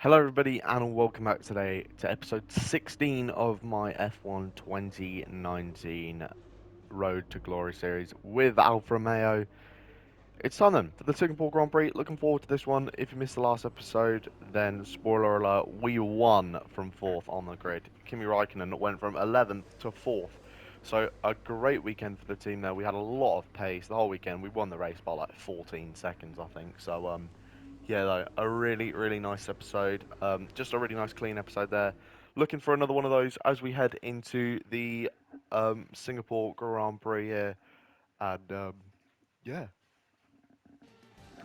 Hello, everybody, and welcome back today to episode 16 of my F1 2019 Road to Glory series with Alfa Romeo. It's time then for the Singapore Grand Prix. Looking forward to this one. If you missed the last episode, then spoiler alert, we won from 4th on the grid. Kimi Raikkonen went from 11th to 4th. So, a great weekend for the team there. We had a lot of pace the whole weekend. We won the race by like 14 seconds, I think. So, yeah, though, a really, really nice episode. Just a really nice, clean episode there. Looking for another one of those as we head into the Singapore Grand Prix here. And yeah,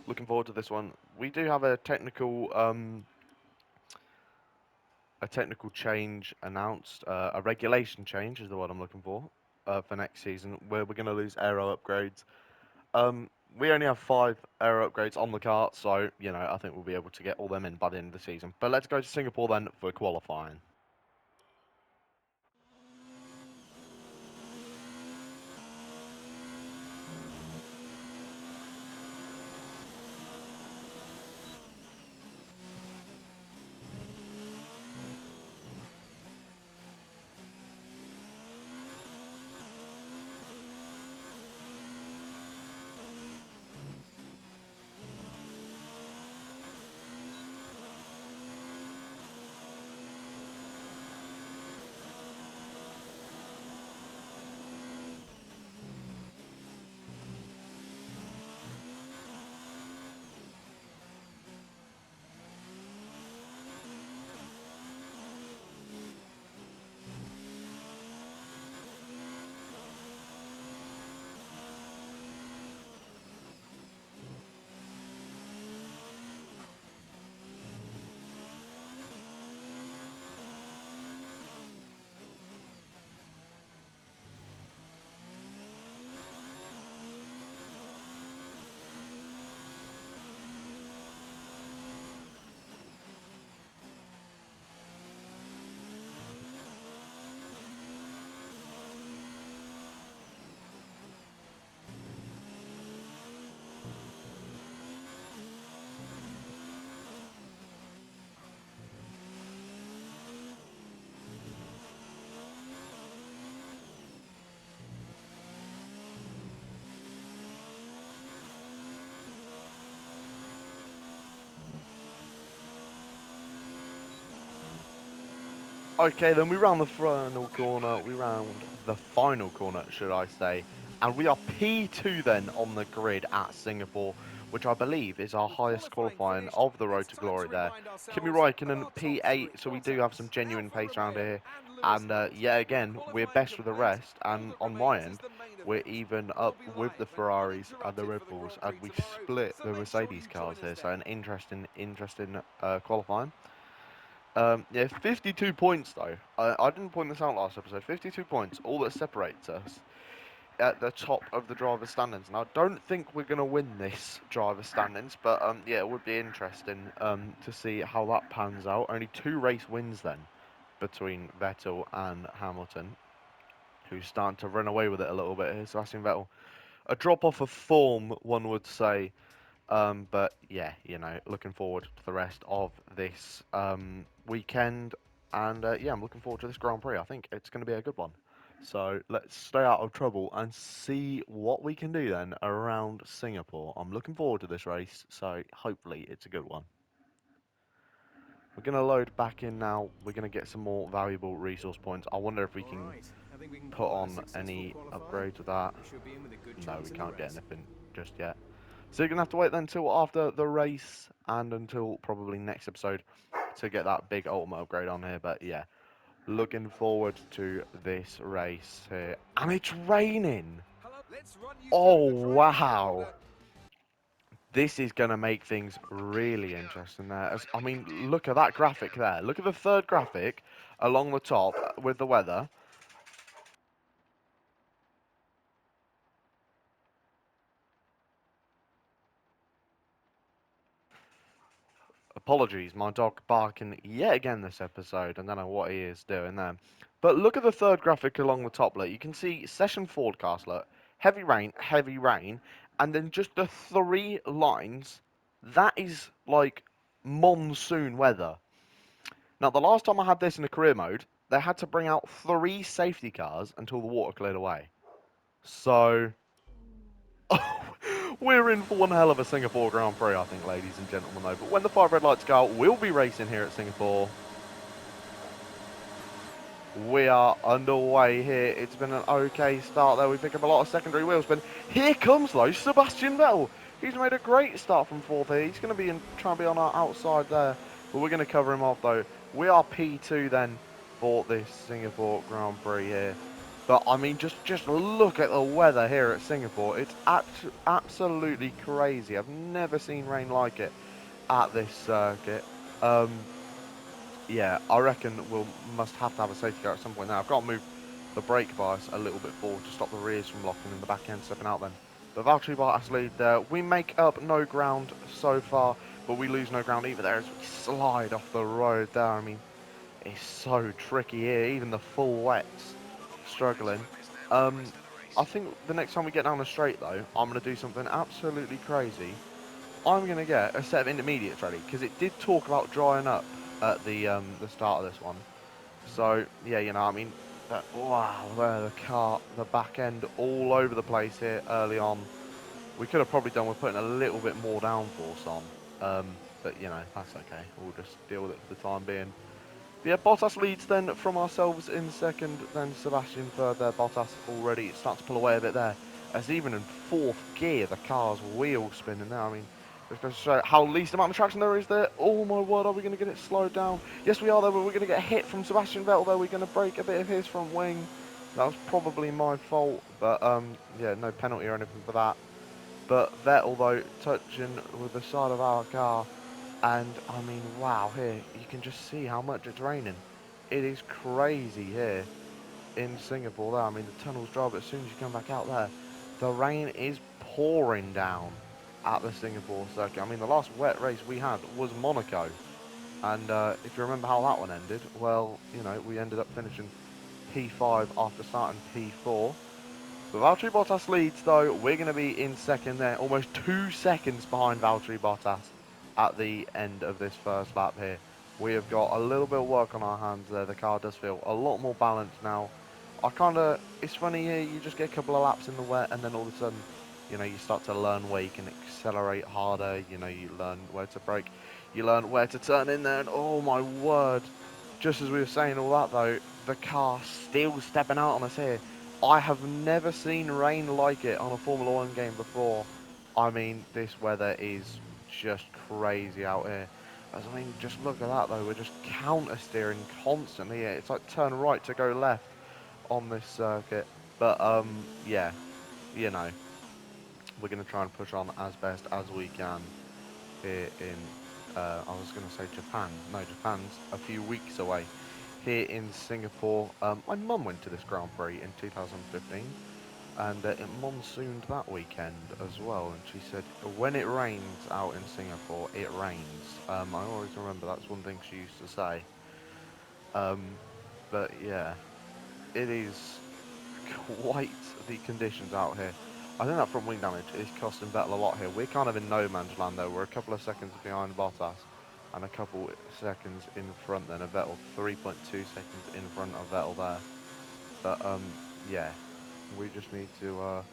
looking forward to this one. We do have a technical change announced. A regulation change is the word I'm looking for next season, where we're going to lose aero upgrades. Um, we only have 5 aero upgrades on the cart, so I think we'll be able to get all them in by the end of the season. But let's go to Singapore then for qualifying. Okay, then we round the final corner. We round the final corner, should I say. And we are P2 then on the grid at Singapore, which I believe is our highest qualifying of the Road to Glory there. Kimi Raikkonen P8, so we do have some genuine pace around here. And yeah, again, we're best with the rest. And on my end, we're even up with the Ferraris and the Red Bulls. And we split the Mercedes cars here. So an interesting qualifying. Yeah, 52 points though. I didn't point this out last episode. 52 points, all that separates us at the top of the driver standings. Now, I don't think we're going to win this driver standings, but yeah, it would be interesting to see how that pans out. Only 2 race wins then between Vettel and Hamilton, who's starting to run away with it a little bit here. Sebastian Vettel, a drop off of form, one would say. But yeah, looking forward to the rest of this weekend. And yeah, I'm looking forward to this Grand Prix. I think it's going to be a good one. So let's stay out of trouble and see what we can do then around Singapore. I'm looking forward to this race, so hopefully it's a good one. We're going to load back in now. We're going to get some more valuable resource points. I wonder if we can put on any upgrades with that. No, we can't get anything just yet. So you're going to have to wait then until after the race and until probably next episode to get that big ultimate upgrade on here. But yeah, looking forward to this race here. And it's raining! Oh, wow! This is going to make things really interesting there. I mean, look at that graphic there. Look at the third graphic along the top with the weather. Apologies, my dog barking yet again this episode. I don't know what he is doing there. But look at the third graphic along the top, look. You can see session forecast, look. Heavy rain, and then just the 3 lines. That is like monsoon weather. Now, the last time I had this in a career mode, they had to bring out 3 safety cars until the water cleared away. So, we're in for one hell of a Singapore Grand Prix, I think, ladies and gentlemen, though. But when the 5 red lights go out, we'll be racing here at Singapore. We are underway here. It's been an okay start there. We pick up a lot of secondary wheel spin. Here comes, though, Sebastian Vettel. He's made a great start from 4th here. He's going to be trying to be on our outside there. But we're going to cover him off, though. We are P2 then for this Singapore Grand Prix here. But, I mean, just look at the weather here at Singapore. It's absolutely crazy. I've never seen rain like it at this circuit. Yeah, I reckon must have to have a safety car at some point now. I've got to move the brake bias a little bit forward to stop the rears from locking and the back end stepping out then. But Valtteri Bottas lead there. We make up no ground so far, but we lose no ground either there as we slide off the road there. I mean, it's so tricky here. Even the full wets struggling. I think the next time we get down the straight though, I'm going to do something absolutely crazy. I'm going to get a set of intermediates ready because it did talk about drying up at the start of this one. So yeah, you know, I mean, wow, there the back end all over the place here early on. We could have probably done with putting a little bit more downforce on, but you know, that's okay. We'll just deal with it for the time being. But yeah, Bottas leads then from ourselves in second, then Sebastian third there. Bottas already starts to pull away a bit there. As even in 4th gear, the car's wheel spinning there. I mean, just goes to show how least amount of traction there is there. Oh my word, are we going to get it slowed down? Yes, we are there, but we're going to get a hit from Sebastian Vettel there. We're going to break a bit of his front wing. That was probably my fault, but yeah, no penalty or anything for that. But Vettel, though, touching with the side of our car. And, I mean, wow, here, you can just see how much it's raining. It is crazy here in Singapore there. I mean, the tunnel's dry, but as soon as you come back out there, the rain is pouring down at the Singapore circuit. I mean, the last wet race we had was Monaco. And if you remember how that one ended, well, you know, we ended up finishing P5 after starting P4. But Valtteri Bottas leads, though. We're going to be in second there, almost 2 seconds behind Valtteri Bottas at the end of this first lap here. We have got a little bit of work on our hands there. The car does feel a lot more balanced now. It's funny here, you just get a couple of laps in the wet and then all of a sudden, you know, you start to learn where you can accelerate harder, you know, you learn where to brake, you learn where to turn in there, and oh my word, just as we were saying all that though, the car still stepping out on us here. I have never seen rain like it on a Formula 1 game before. I mean, this weather is just crazy out here. I mean, just look at that though, we're just counter steering constantly here. It's like turn right to go left on this circuit. But yeah, you know, we're going to try and push on as best as we can here in, I was going to say Japan. No, Japan's a few weeks away. Here in Singapore, my mum went to this Grand Prix in 2015. And it monsooned that weekend as well, and she said when it rains out in Singapore, it rains. I always remember that's one thing she used to say. But yeah, it is quite the conditions out here. I think that front wing damage is costing Vettel a lot here. We're kind of in no man's land though. We're a couple of seconds behind Bottas and a couple seconds in front then of Vettel. 3.2 seconds in front of Vettel there. But yeah, we just need to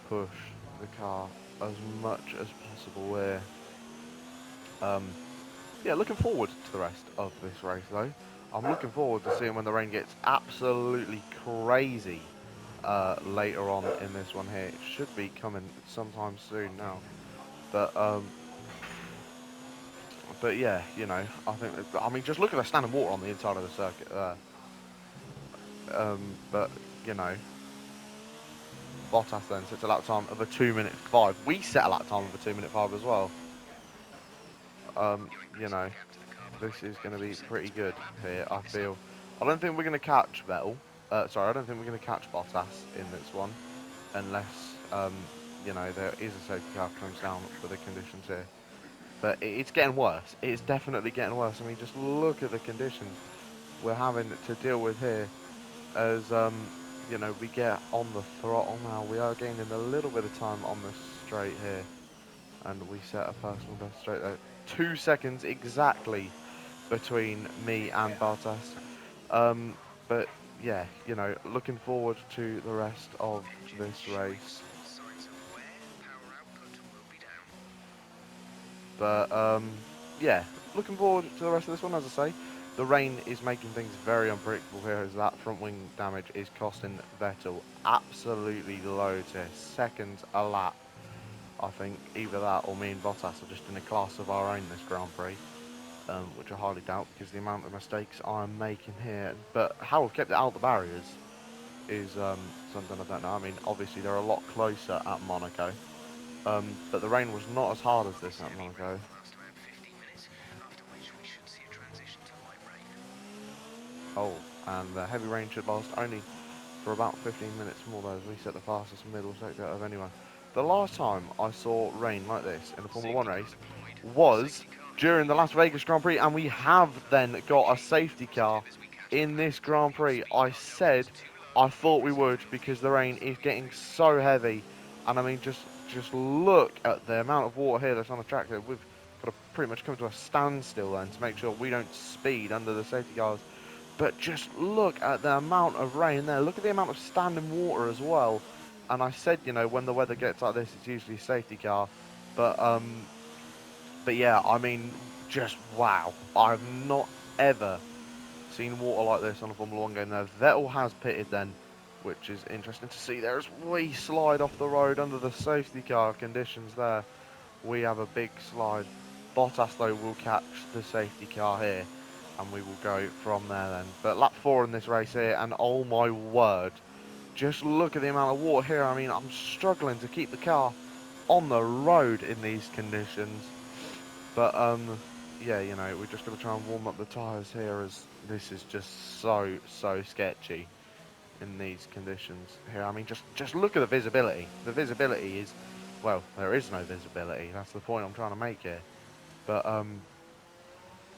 push the car as much as possible here. Yeah, looking forward to the rest of this race though. I'm looking forward to seeing when the rain gets absolutely crazy later on in this one here. It should be coming sometime soon now. But yeah, you know, I mean, just look at the standing water on the inside of the circuit there. But, you know, Bottas then sets a lap time of a 2:05. We set a lap time of a 2:05 as well. You know, this is going to be pretty good here, I feel. I don't think we're going to catch Vettel. Sorry, I don't think we're going to catch Bottas in this one. Unless, you know, there is a safety car comes down for the conditions here. But it's getting worse. It's definitely getting worse. I mean, just look at the conditions we're having to deal with here. As, you know, we get on the throttle now. We are gaining a little bit of time on this straight here. And we set a personal best straight there. 2 seconds exactly between me and Bottas. Um, but yeah, you know, looking forward to the rest of this race. But yeah, looking forward to the rest of this one. As I say, the rain is making things very unpredictable here, as that front wing damage is costing Vettel absolutely loads here. Seconds a lap. I think either that or me and Bottas are just in a class of our own this Grand Prix, which I hardly doubt because the amount of mistakes I'm making here. But how we've kept it out of the barriers is something I don't know. I mean, obviously they're a lot closer at Monaco, but the rain was not as hard as this at Monaco. Oh, and the heavy rain should last only for about 15 minutes more though, as we set the fastest middle sector of anyone. The last time I saw rain like this in a Formula 1 race was during the Las Vegas Grand Prix, and we have then got a safety car in this Grand Prix. I said I thought we would because the rain is getting so heavy, and I mean just look at the amount of water here that's on the track. That we've got to pretty much come to a standstill then to make sure we don't speed under the safety cars. But just look at the amount of rain there. Look at the amount of standing water as well. And I said, you know, when the weather gets like this, it's usually a safety car. But yeah, I mean, just wow. I've not ever seen water like this on a Formula 1 game. Now, Vettel has pitted then, which is interesting to see. There as we slide off the road under the safety car conditions there. We have a big slide. Bottas, though, will catch the safety car here, and we will go from there then. But lap 4 in this race here, and oh my word, just look at the amount of water here. I mean, I'm struggling to keep the car on the road in these conditions. But, yeah, you know, we're just going to try and warm up the tyres here, as this is just so sketchy in these conditions here. I mean, just look at the visibility. The visibility is, well, there is no visibility. That's the point I'm trying to make here. But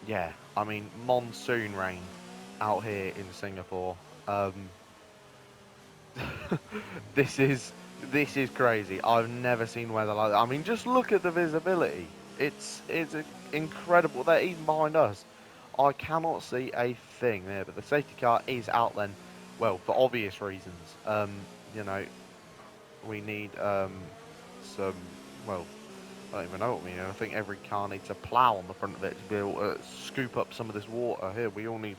yeah, I mean, monsoon rain out here in Singapore. This is crazy. I've never seen weather like that. I mean, just look at the visibility. It's incredible. They're even behind us. I cannot see a thing there, but the safety car is out then. Well, for obvious reasons. You know, we need some, well, I don't even know what we need. I think every car needs a plough on the front of it to be able to scoop up some of this water here. We all need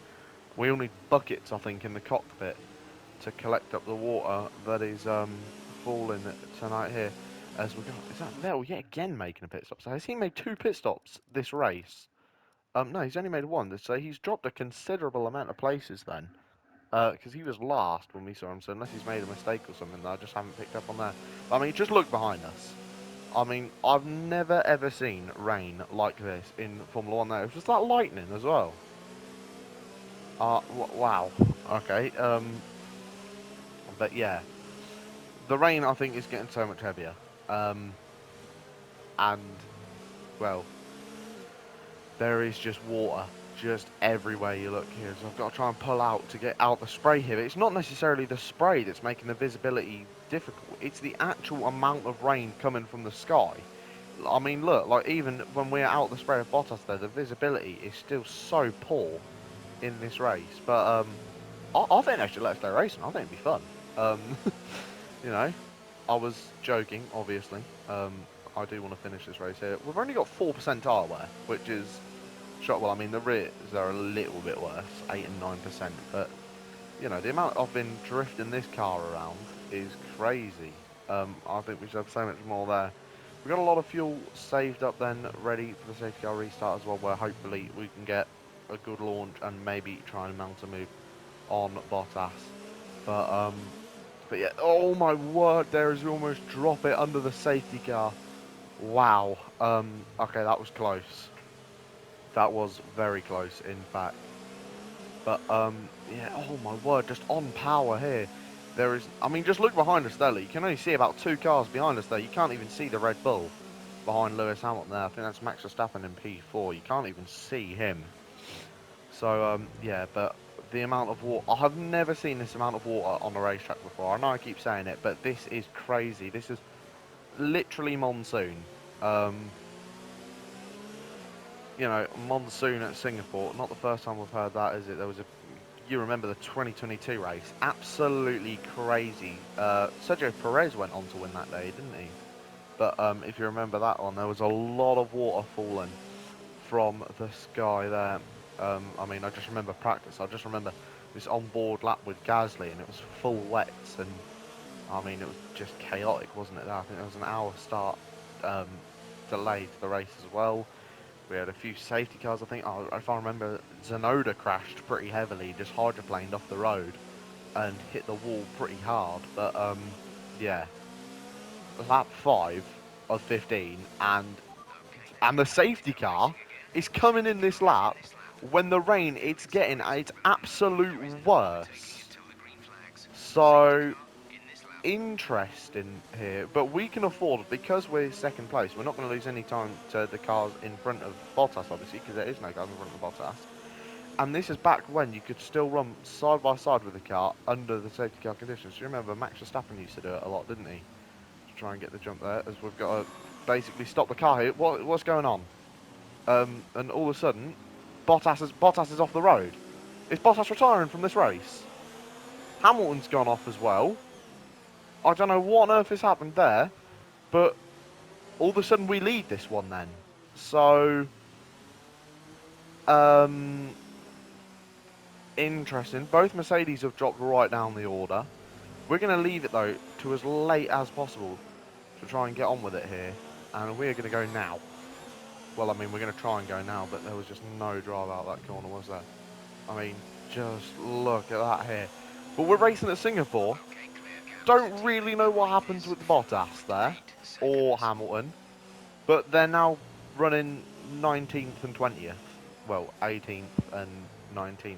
buckets, I think, in the cockpit to collect up the water that is falling tonight here. As we go, is that Vettel yet again making a pit stop? So has he made 2 pit stops this race? No, he's only made 1. So he's dropped a considerable amount of places then. Because he was last when we saw him, so unless he's made a mistake or something that I just haven't picked up on there. But, I mean, just look behind us. I mean, I've never ever seen rain like this in Formula 1 there. It was just that lightning as well. Wow. Okay, but yeah. The rain, I think, is getting so much heavier. And, well, there is just water just everywhere you look here. So I've got to try and pull out to get out the spray here. But it's not necessarily the spray that's making the visibility difficult. It's the actual amount of rain coming from the sky. I mean, look, like even when we're out the spray of Bottas there, the visibility is still so poor in this race. But I think they should let us go racing. I think it'd be fun. You know, I was joking, obviously. I do want to finish this race here. We've only got 4% tyre wear, which is shot. Well, I mean, the rears are a little bit worse, 8 and 9%. But, you know, the amount I've been drifting this car around is crazy. I think we should have so much more there. We've got a lot of fuel saved up then, ready for the safety car restart as well, where hopefully we can get a good launch and maybe try and mount a move on Bottas. But yeah, oh my word, there is almost drop it under the safety car. Wow. Okay, that was close. That was very close, in fact. But yeah, oh my word, just on power here. There is, I mean, just look behind us there. You can only see about 2 cars behind us there. You can't even see the Red Bull behind Lewis Hamilton there. I think that's Max Verstappen in P4. You can't even see him. So yeah, but the amount of water, I have never seen this amount of water on a racetrack before. I know I keep saying it, but this is crazy. This is literally monsoon. You you know, monsoon at Singapore. Not the first time we've heard that, is it? There was a, you remember the 2022 race? Absolutely crazy. Sergio Perez went on to win that day, didn't he? But if you remember that one, there was a lot of water falling from the sky there. I mean, I just remember practice. I just remember this on-board lap with Gasly, and it was full wets, and I mean, it was just chaotic, wasn't it? I think there was an hour start um, delay to the race as well. We had a few safety cars. I think, oh, if I remember, Tsunoda crashed pretty heavily, just hydroplaned off the road and hit the wall pretty hard. But yeah, lap 5 of 15, and the safety car is coming in this lap when the rain, it's getting at its absolute worst. So interesting here, but we can afford, because we're second place, we're not going to lose any time to the cars in front of Bottas, obviously, because there is no cars in front of Bottas. And this is back when you could still run side by side with the car under the safety car conditions. You remember Max Verstappen used to do it a lot, didn't he? To try and get the jump there, as we've got to basically stop the car here. What's going on? And all of a sudden, Bottas is off the road. Is Bottas retiring from this race? Hamilton's gone off as well. I don't know what on earth has happened there, but all of a sudden we lead this one then. So, interesting. Both Mercedes have dropped right down the order. We're going to leave it though to as late as possible to try and get on with it here, and we're going to go now. Well, I mean, we're going to try and go now, but there was just no drive out that corner, was there? I mean, just look at that here. But we're racing at Singapore. Don't really know what happens with Bottas there, or Hamilton, but they're now running 19th and 20th. Well, 18th and 19th,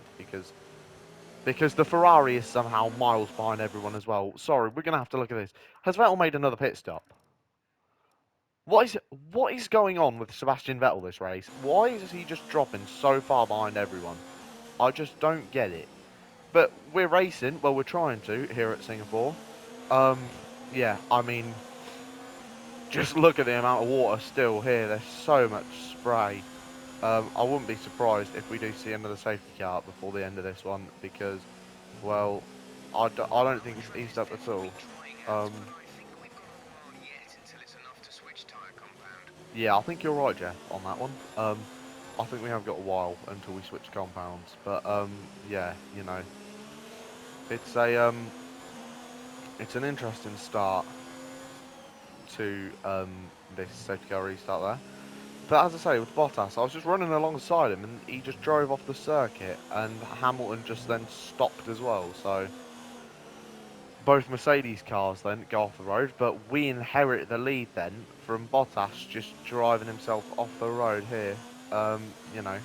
because the Ferrari is somehow miles behind everyone as well. Sorry, we're going to have to look at this. Has Vettel made another pit stop? What is going on with Sebastian Vettel this race? Why is he just dropping so far behind everyone? I just don't get it. But we're racing, well, we're trying to here at Singapore. Yeah, I mean, just look at the amount of water still here. There's so much spray. I wouldn't be surprised if we do see another safety car before the end of this one, because, well, I don't think it's eased up at all. Yeah, I think you're right, Jeff, on that one. I think we have got a while until we switch compounds, but yeah, you know, it's it's an interesting start to this safety car restart there. But as I say, with Bottas, I was just running alongside him, and he just drove off the circuit, and Hamilton just then stopped as well. So both Mercedes cars then go off the road, but we inherit the lead then from Bottas just driving himself off the road here. You know,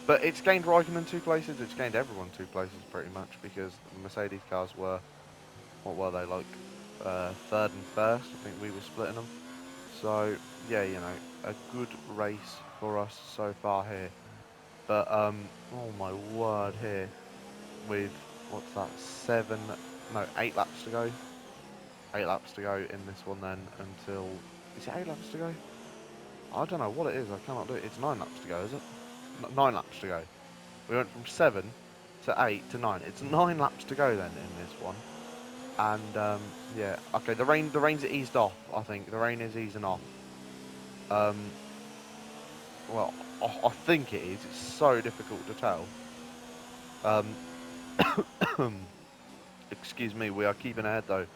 but it's gained Raikkonen 2 places. It's gained everyone 2 places pretty much, because the Mercedes cars were, what were they, like third and first? I think we were splitting them. So yeah, you know, a good race for us so far here. But oh my word, here with, what's that, 8 laps to go. 8 laps to go in this one then, until, is it 8 laps to go? I don't know what it is, I cannot do it. It's 9 laps to go, is it? 9 laps to go. We went from 7 to 8 to 9. It's 9 laps to go then in this one. And yeah, okay, the rain's eased off, I think. The rain is easing off. Well, I think it is. It's so difficult to tell. Excuse me, we are keeping ahead though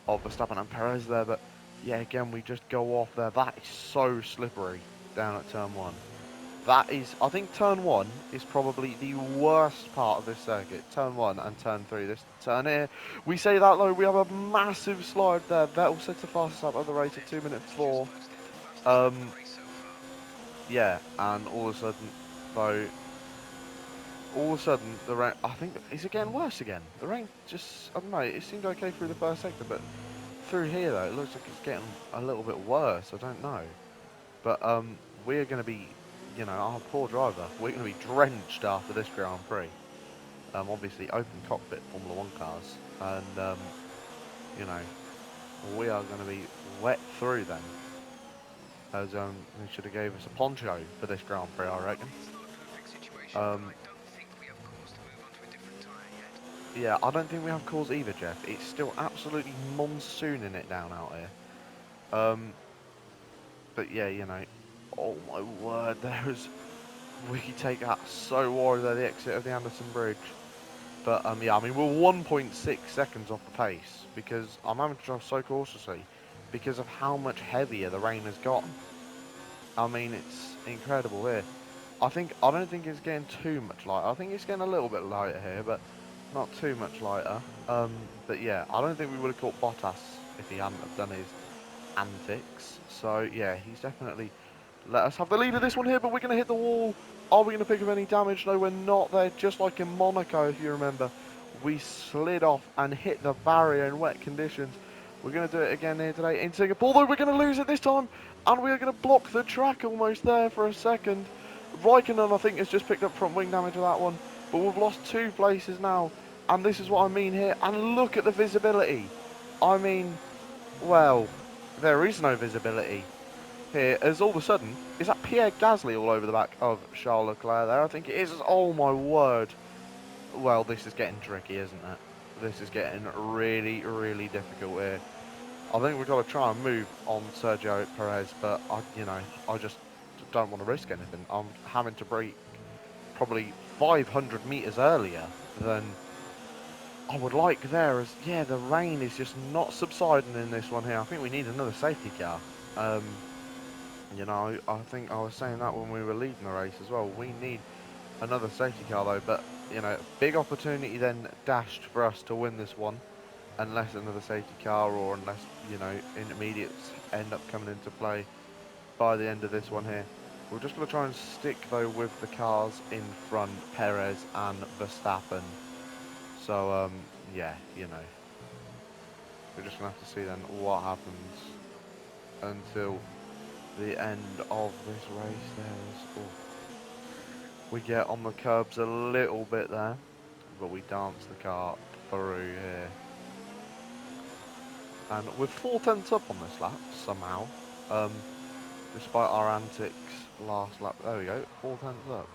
of Verstappen and Perez there, but yeah, again, we just go off there. That is so slippery down at turn 1. That is, I think turn 1 is probably the worst part of this circuit. Turn 1 and turn 3. This turn here, we say that though, we have a massive slide there. Vettel sets the fastest lap of the race at 2 minutes 4. Yeah, and all of a sudden, though, the rain, I think, is it getting worse again? The rain just, I don't know, it seemed okay through the first sector, but through here though, it looks like it's getting a little bit worse. I don't know. But we're going to be, you know, our poor driver, we're going to be drenched after this Grand Prix. Obviously, open cockpit Formula 1 cars, and, you know, we are going to be wet through then. as they should have gave us a poncho for this Grand Prix, I reckon. Yeah, I don't think we have cause either, Jeff. It's still absolutely monsooning it down out here. But yeah, you know, oh my word, there's we take that so wide there, the exit of the Anderson Bridge. But yeah, I mean we're 1.6 seconds off the pace because I'm having to drive so cautiously because of how much heavier the rain has gotten. I mean it's incredible here. I don't think it's getting too much lighter. I think it's getting a little bit lighter here, but not too much lighter. But yeah, I don't think we would have caught Bottas if he hadn't have done his antics. So yeah, he's definitely let us have the lead of this one here, but we're going to hit the wall. Are we going to pick up any damage? No, we're not. There, just like in Monaco, if you remember. We slid off and hit the barrier in wet conditions. We're going to do it again here today in Singapore, though we're going to lose it this time. And we are going to block the track almost there for a second. Raikkonen, I think, has just picked up front wing damage with that one. But we've lost 2 places now. And this is what I mean here. And look at the visibility. I mean, well, there is no visibility here, as all of a sudden, is that Pierre Gasly all over the back of Charles Leclerc there? I think it is. Oh my word. Well, this is getting tricky, isn't it? This is getting really, really difficult here. I think we've got to try and move on Sergio Perez, but I just don't want to risk anything. I'm having to brake probably 500 meters earlier than I would like there, as yeah, the rain is just not subsiding in this one here. I think we need another safety car. You know, I think I was saying that when we were leading the race as well. We need another safety car though, but you know, big opportunity then dashed for us to win this one, unless another safety car or unless, you know, intermediates end up coming into play by the end of this one here. We're just going to try and stick though with the cars in front, Perez and Verstappen. So, yeah, you know, we're just going to have to see then what happens until the end of this race. We get on the curbs a little bit there, but we dance the car through here. And we're 4/10 up on this lap somehow, despite our antics last lap. There we go, 4/10 up.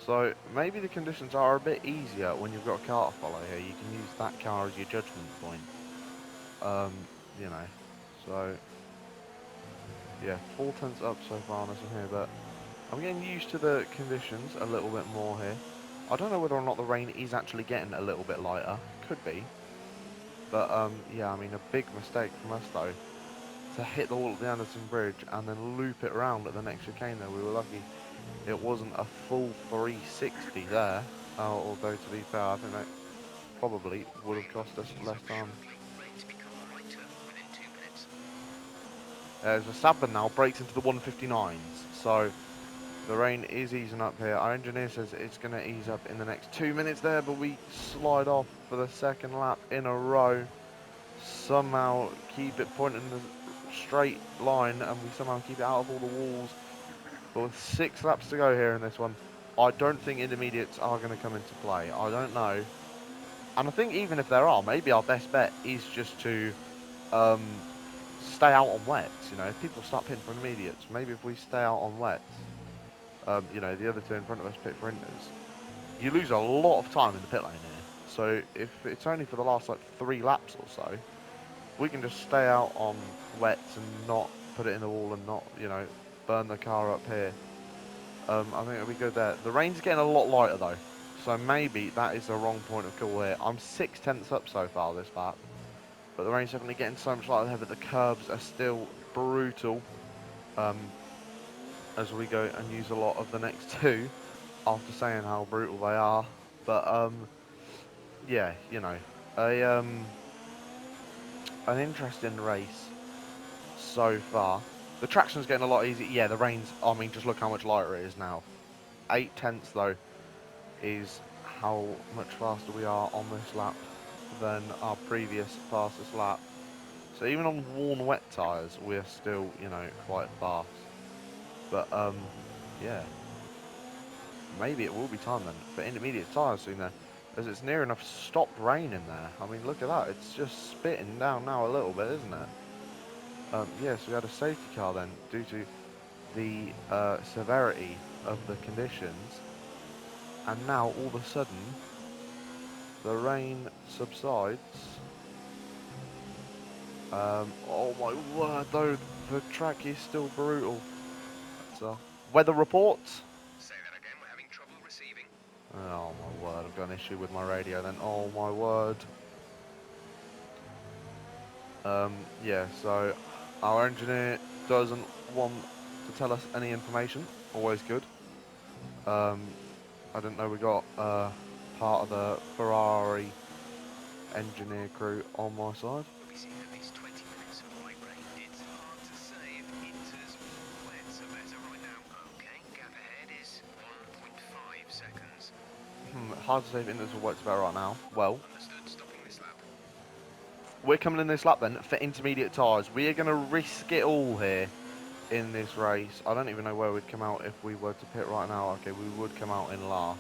So maybe the conditions are a bit easier when you've got a car to follow here. You can use that car as your judgment point. You know, so yeah, 4/10 up so far on this one here, but I'm getting used to the conditions a little bit more here. I don't know whether or not the rain is actually getting a little bit lighter. Could be. But, yeah, I mean, a big mistake from us, though, to hit the wall at the Anderson Bridge and then loop it around at the next chicane there. We were lucky it wasn't a full 360 there. Although, to be fair, I think that probably would have cost us less time. As Verstappen now breaks into the 159s. So, the rain is easing up here. Our engineer says it's going to ease up in the next 2 minutes there, but we slide off for the second lap in a row. Somehow keep it pointing in the straight line, and we somehow keep it out of all the walls. But with 6 laps to go here in this one, I don't think intermediates are going to come into play. I don't know. And I think even if there are, maybe our best bet is just to stay out on wets. You know, if people start pitting for intermediates, maybe if we stay out on wets, you know, the other 2 in front of us pit for inters, you lose a lot of time in the pit lane here. So if it's only for the last like 3 laps or so, we can just stay out on wets and not put it in the wall and not, you know, burn the car up here. I think it'll be good there. The rain's getting a lot lighter though, so maybe that is the wrong point of call here. I'm 6/10 up so far this lap, but the rain's definitely getting so much lighter there, but the curbs are still brutal. As we go and use a lot of the next 2 after saying how brutal they are. But yeah, you know, an interesting race so far. The traction's getting a lot easier. Yeah, the rain's, I mean, just look how much lighter it is now. 8/10 though is how much faster we are on this lap than our previous fastest lap. So even on worn wet tyres, we're still, you know, quite fast. But yeah, maybe it will be time then for intermediate tyres soon then, as it's near enough stopped raining there. I mean, look at that. It's just spitting down now a little bit, isn't it? Yes, we had a safety car then, due to the severity of the conditions, and now all of a sudden the rain subsides. Oh my word, though, the track is still brutal. So, weather reports. Say that again, we're having trouble receiving. Oh my word, I've got an issue with my radio then. Oh my word. Yeah, so our engineer doesn't want to tell us any information. Always good. I didn't know we got part of the Ferrari engineer crew on my side. We'll be seeing at least 20 minutes of light rain. It's hard to say if Inter's wets are better right now. Okay, gap ahead is 1.5 seconds. Hard to say if Inters will work better right now. Well, Understood, stopping this lap. we're coming in this lap then for intermediate tyres. We are going to risk it all here in this race. I don't even know where we'd come out if we were to pit right now. Okay, we would come out in last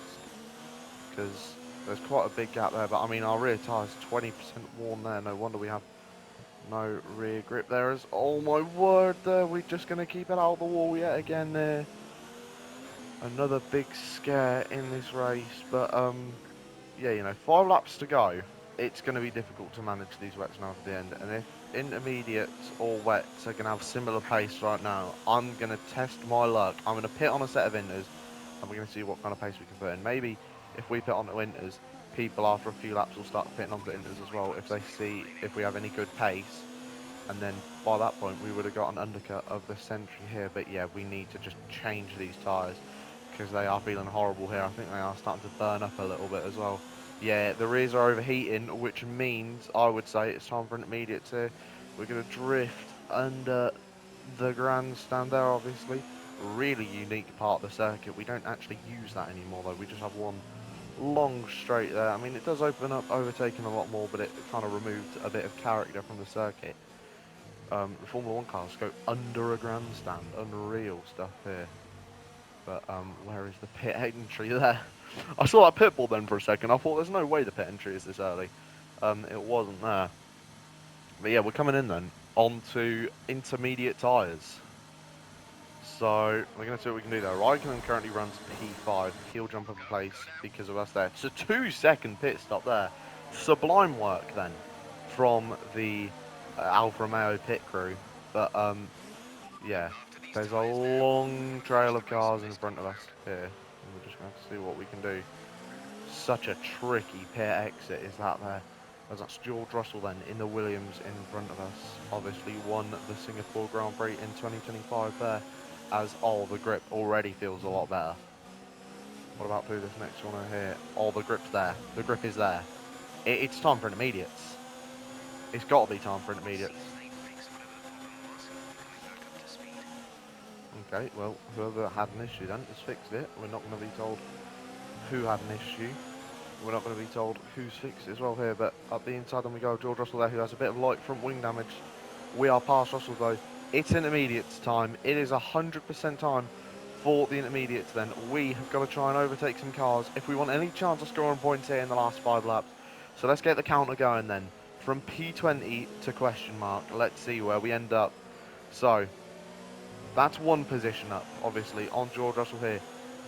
because there's quite a big gap there. But I mean, our rear tyre's 20% worn there. No wonder we have no rear grip there. Oh my word, there. We're just going to keep it out of the wall yet again there. Another big scare in this race. But, yeah, you know, 5 laps to go. It's going to be difficult to manage these wets now at the end. And if intermediates or wets are going to have similar pace right now, I'm going to test my luck. I'm going to pit on a set of inters, and we're going to see what kind of pace we can put in. Maybe if we pit onto inters, people after a few laps will start pitting onto inters as well if they see if we have any good pace. And then by that point, we would have got an undercut of the Century here. But yeah, we need to just change these tyres because they are feeling horrible here. I think they are starting to burn up a little bit as well. Yeah, the rears are overheating, which means I would say it's time for intermediates here. We're going to drift under the grandstand there, obviously. Really unique part of the circuit. We don't actually use that anymore, though. We just have one long straight there. I mean, it does open up overtaking a lot more, but it kind of removed a bit of character from the circuit. The Formula 1 cars go under a grandstand. Unreal stuff here. But where is the pit entry there? I saw that pit bull then for a second. I thought there's no way the pit entry is this early. It wasn't there. But yeah, we're coming in then onto intermediate tyres. So we're going to see what we can do there. Raikkonen currently runs P5. He'll jump up a place because of us there. It's a 2-second pit stop there. Sublime work then from the Alfa Romeo pit crew. But yeah, there's a long trail of cars in front of us here. And we're just going to have to see what we can do. Such a tricky pit exit is that there. As that's George Russell then in the Williams in front of us. Obviously won the Singapore Grand Prix in 2025 there. As the grip already feels a lot better. What about through this next one over here? The grip's there. The grip is there. It's time for intermediates. It's got to be time for intermediates. Okay, well, whoever had an issue then has fixed it. We're not going to be told who had an issue. We're not going to be told who's fixed it as well here, but up the inside then we go. George Russell there, who has a bit of light front wing damage. We are past Russell though. It's intermediates time. It is 100% time for the intermediates then. We have got to try and overtake some cars if we want any chance of scoring points here in the last 5 laps. So let's get the counter going then. From P20 to question mark. Let's see where we end up. So, that's one position up, obviously, on George Russell here.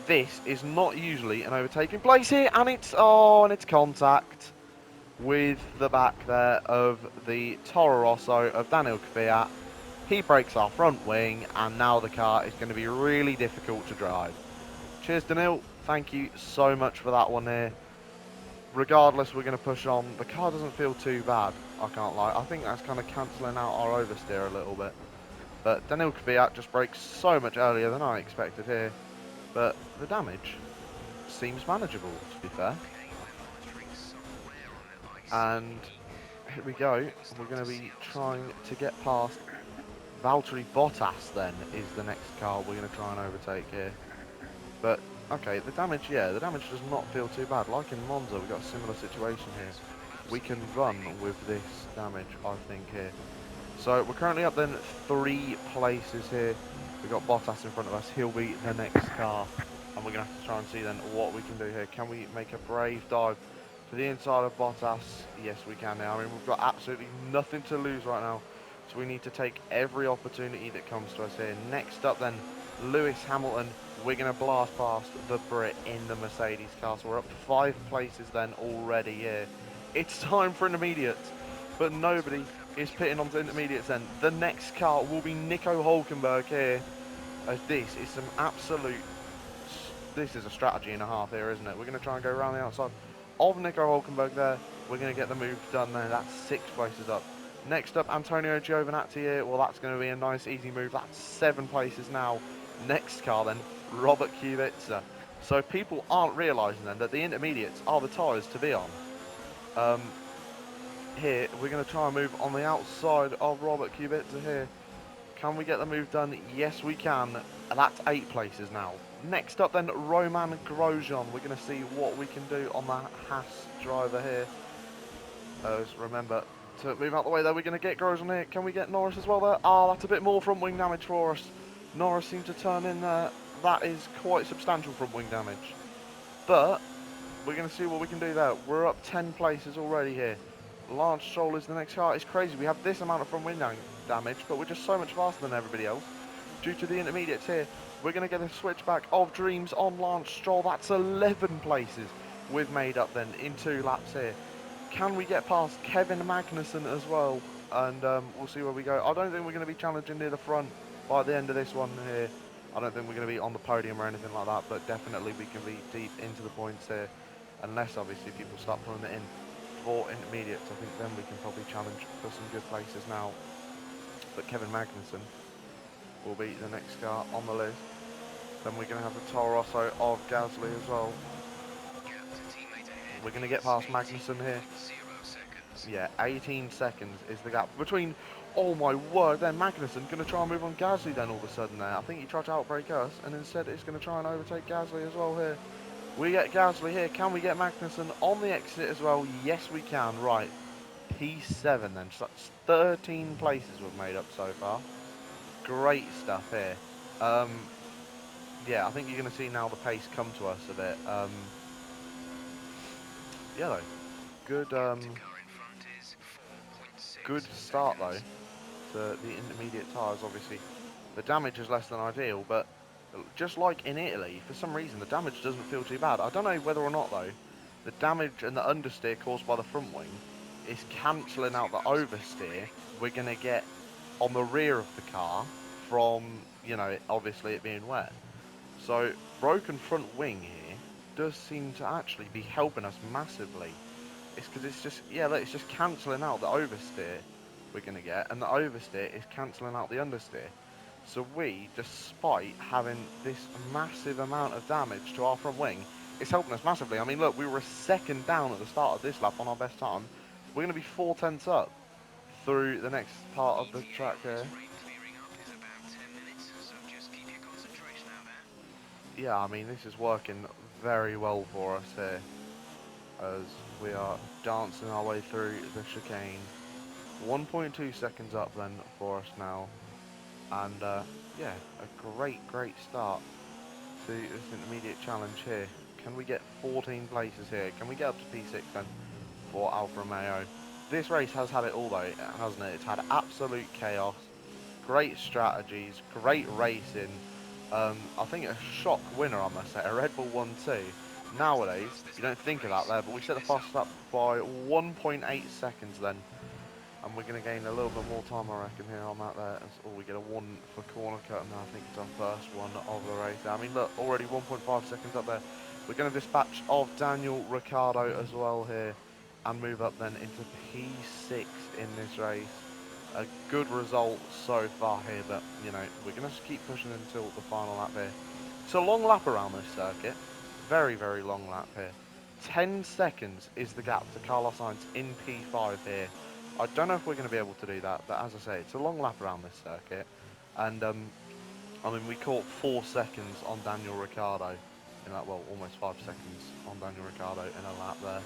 This is not usually an overtaking place here, and it's contact with the back there of the Toro Rosso of Daniel Kvyat. He breaks our front wing, and now the car is going to be really difficult to drive. Cheers, Daniel. Thank you so much for that one here. Regardless, we're going to push on. The car doesn't feel too bad, I can't lie. I think that's kind of cancelling out our oversteer a little bit. But Daniel Kvyat just breaks so much earlier than I expected here. But the damage seems manageable, to be fair. And here we go. We're going to be trying to get past Valtteri Bottas then is the next car we're going to try and overtake here. But, okay, the damage does not feel too bad. Like in Monza, we've got a similar situation here. We can run with this damage, I think, here. So we're currently up then 3 places here. We've got Bottas in front of us. He'll be the next car. And we're going to have to try and see then what we can do here. Can we make a brave dive to the inside of Bottas? Yes, we can now. I mean, we've got absolutely nothing to lose right now. So we need to take every opportunity that comes to us here. Next up then, Lewis Hamilton, we're going to blast past the Brit in the Mercedes car. So we're up 5 places then already here. It's time for intermediates, but nobody is pitting onto intermediates then. The next car will be Nico Hulkenberg here. As this is some absolute... This is a strategy and a half here, isn't it? We're going to try and go around the outside of Nico Hulkenberg there. We're going to get the move done there. That's 6 places up. Next up, Antonio Giovinazzi here. Well, that's going to be a nice, easy move. That's 7 places now. Next car then, Robert Kubica. So people aren't realising then that the intermediates are the tyres to be on. Here, we're going to try and move on the outside of Robert Kubica here. Can we get the move done? Yes, we can. That's 8 places now. Next up then, Roman Grosjean. We're going to see what we can do on the Haas driver here. Remember to move out the way there. We're going to get Grosjean here. Can we get Norris as well there? Ah, that's a bit more front wing damage for us. Norris seemed to turn in there. That is quite substantial front wing damage. But we're going to see what we can do there. We're up 10 places already here. Lance Stroll is the next car. It's crazy. We have this amount of front wing damage, but we're just so much faster than everybody else. Due to the intermediates here, we're going to get a switchback of Dreams on Lance Stroll. That's 11 places we've made up then in 2 laps here. Can we get past Kevin Magnussen as well? And we'll see where we go. I don't think we're going to be challenging near the front by the end of this one here. I don't think we're going to be on the podium or anything like that, but definitely we can be deep into the points here. Unless, obviously, people start pulling it in for intermediates. I think then we can probably challenge for some good places now. But Kevin Magnussen will be the next car on the list. Then we're going to have the Toro Rosso of Gasly as well. We're going to get past Magnussen here. Yeah, 18 seconds is the gap between... Oh my word, then Magnussen going to try and move on Gasly then all of a sudden there. I think he tried to outbrake us, and instead it's going to try and overtake Gasly as well here. We get Gasly here. Can we get Magnussen on the exit as well? Yes, we can. Right. P7 then. So that's 13 places we've made up so far. Great stuff here. Yeah, I think you're going to see now the pace come to us a bit. Yeah, though. Good, good start, though, to the intermediate tyres, obviously. The damage is less than ideal, but just like in Italy, for some reason, the damage doesn't feel too bad. I don't know whether or not, though, the damage and the understeer caused by the front wing is cancelling out the oversteer we're going to get on the rear of the car from, you know, obviously it being wet. So, broken front wing here does seem to actually be helping us massively. It's because it's just, yeah, look, it's just cancelling out the oversteer we're going to get, and the oversteer is cancelling out the understeer. So we, despite having this massive amount of damage to our front wing, it's helping us massively. I mean, look, we were a second down at the start of this lap on our best time. We're going to be 4 tenths up through the next part of the track here. Yeah, I mean, this is working very well for us here, as we are dancing our way through the chicane. 1.2 seconds up then for us now, and yeah, a great start to this intermediate challenge here. Can we get 14 places here? Can we get up to P6 then for Alfa Romeo? This race has had it all though, hasn't it? It's had absolute chaos, great strategies, great racing. I think a shock winner, I must say, a Red Bull 1-2. Nowadays, you don't think of that there, but we set the fastest lap by 1.8 seconds then. And we're going to gain a little bit more time, I reckon, here on that there. Or we get a 1 for corner cut, and I think it's our first one of the race. I mean, look, already 1.5 seconds up there. We're going to dispatch of Daniel Ricciardo as well here, and move up then into P6 in this race. A good result so far here, but, you know, we're going to keep pushing until the final lap here. It's a long lap around this circuit. Very long lap here. 10 seconds is the gap to Carlos Sainz in P5 here. I don't know if we're going to be able to do that, but as I say, it's a long lap around this circuit. And, I mean, we caught 4 seconds on Daniel Ricciardo in that, well, almost 5 seconds on Daniel Ricciardo in a lap there.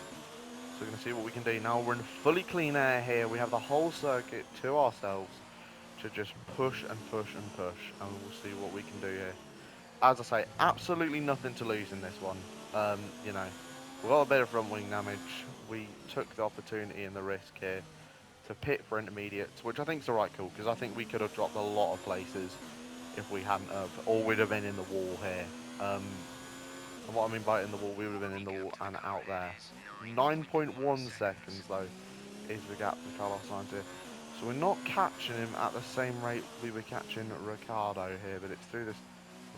So we're going to see what we can do. Now we're in fully clean air here. We have the whole circuit to ourselves to just push and push and push, and we'll see what we can do here. As I say, absolutely nothing to lose in this one. You know, we got a bit of front wing damage. We took the opportunity and the risk here to pit for intermediates, which I think is the right call, because I think we could have dropped a lot of places if we hadn't have, or we'd have been in the wall here. And what I mean by in the wall, we would have been in the wall and out there. 9.1 seconds though is the gap for Carlos Sainz here. So we're not catching him at the same rate we were catching Ricardo here, but it's through this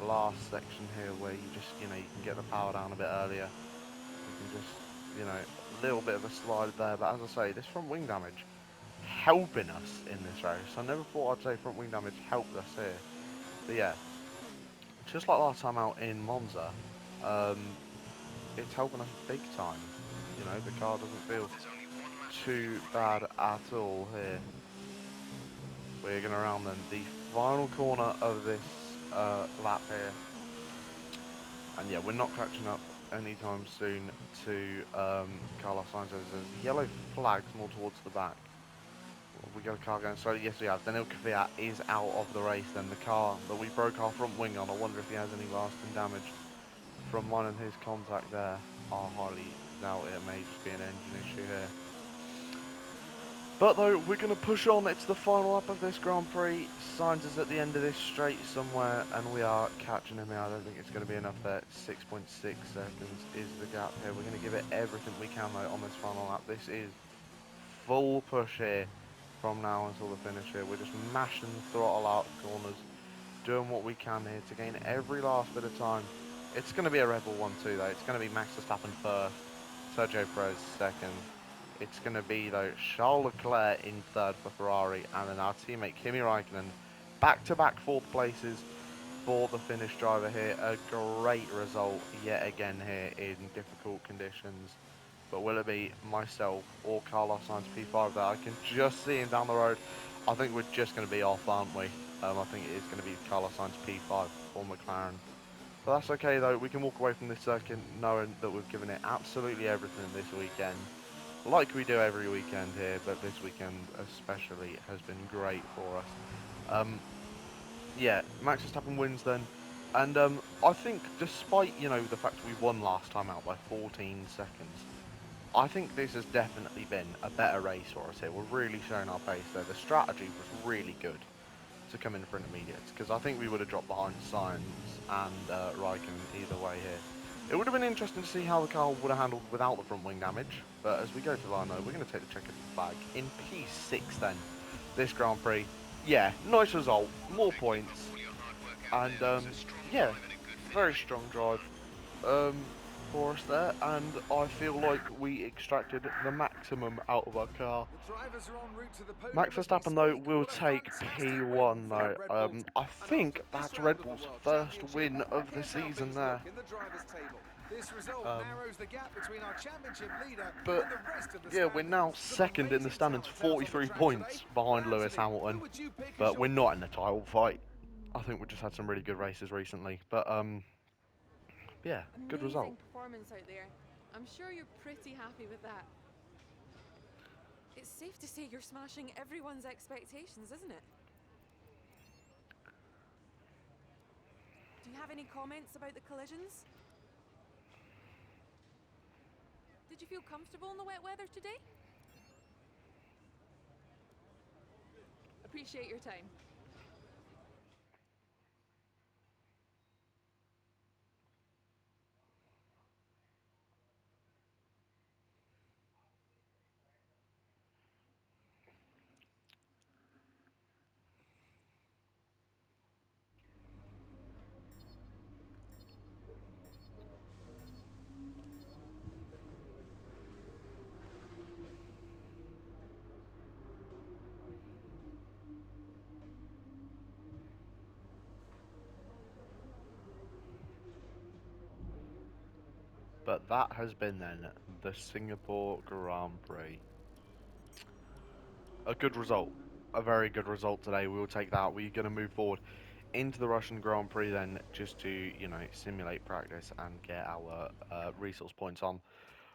last section here where you just, you can get the power down a bit earlier. You can just, a little bit of a slide there. But as I say, this front wing damage helping us in this race. I never thought I'd say front wing damage helped us here. But yeah, just like last time out in Monza, it's helping us big time. The car doesn't feel too bad at all here. We're going to round then the final corner of this lap here. And yeah, we're not catching up anytime soon to Carlos Sainz. There's yellow flags more towards the back. We got a car going slowly. Yes, we have. Daniel Kvyat is out of the race then. The car that we broke our front wing on, I wonder if he has any lasting damage from mine and his contact there. I highly doubt it. May just be an engine issue here. But though, we're going to push on. It's the final lap of this Grand Prix. Sainz is at the end of this straight somewhere, and we are catching him here. I don't think it's going to be enough there. 6.6 seconds is the gap here. We're going to give it everything we can though on this final lap. This is full push here from now until the finish here. We're just mashing throttle out corners, doing what we can here to gain every last bit of time. It's going to be a Red Bull 1-2 though. It's going to be Max Verstappen first, Sergio Perez second. It's going to be though Charles Leclerc in third for Ferrari, and then our teammate Kimi Raikkonen back-to-back fourth places for the Finnish driver here. A great result yet again here in difficult conditions. But will it be myself or Carlos Sainz P5 there? I can just see him down the road. I think we're just going to be off, aren't we? I think it is going to be Carlos Sainz P5 for McLaren. But that's okay though. We can walk away from this circuit knowing that we've given it absolutely everything this weekend. Like we do every weekend here, but this weekend especially has been great for us. Yeah, Max Verstappen wins then. And I think despite, the fact we won last time out by 14 seconds, I think this has definitely been a better race for us here. We're really showing our pace there. The strategy was really good to come in for intermediates, because I think we would have dropped behind Sainz and Raikkonen either way here. It would have been interesting to see how the car would have handled without the front wing damage, but as we go to the line though, we're going to take the checkered flag in P6 then, this Grand Prix. Yeah, nice result, more points, and yeah, very strong drive for us there, and I feel like we extracted the maximum out of our car. Max Verstappen though will take P1 though. I think that's Red Bull's first win of the season there. But yeah, we're now second in the standings, 43 points behind Lewis Hamilton, but we're not in the title fight. I think we've just had some really good races recently, but yeah, good result. Amazing performance out there. I'm sure you're pretty happy with that. It's safe to say you're smashing everyone's expectations, isn't it? Do you have any comments about the collisions? Did you feel comfortable in the wet weather today? Appreciate your time. But that has been then the Singapore Grand Prix. A good result. A very good result today. We will take that. We're going to move forward into the Russian Grand Prix then, just to, simulate practice and get our resource points on.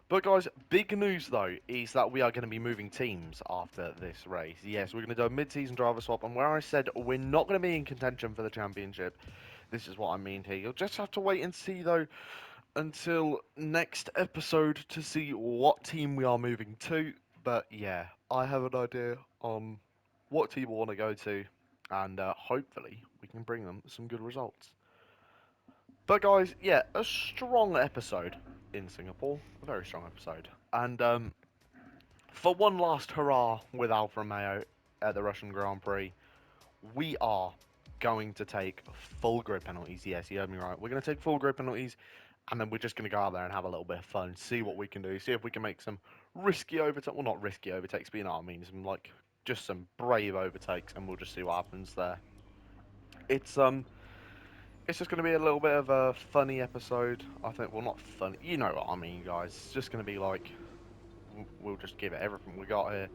But guys, big news though is that we are going to be moving teams after this race. Yes, we're going to do a mid-season driver swap, and where I said we're not going to be in contention for the championship, this is what I mean here. You'll just have to wait and see though until next episode to see what team we are moving to. But yeah, I have an idea on what team I want to go to. and hopefully we can bring them some good results. But guys, yeah, a strong episode in Singapore, a very strong episode, and for one last hurrah with Alfa Romeo at the Russian Grand Prix, we are going to take full grid penalties. Yes, you heard me right. We're going to take full grid penalties, and then we're just going to go out there and have a little bit of fun, see what we can do, see if we can make some risky overtakes. Well, not risky overtakes, but you know what I mean. Some like just some brave overtakes, and we'll just see what happens there. It's um, it's just going to be a little bit of a funny episode. I think. Well, not funny. You know what I mean, guys. It's just going to be like we'll just give it everything we got here.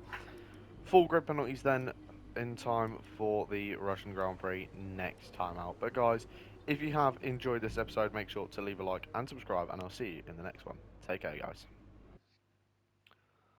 Full grid penalties then in time for the Russian Grand Prix next time out. But guys, if you have enjoyed this episode, make sure to leave a like and subscribe, and I'll see you in the next one. Take care, guys.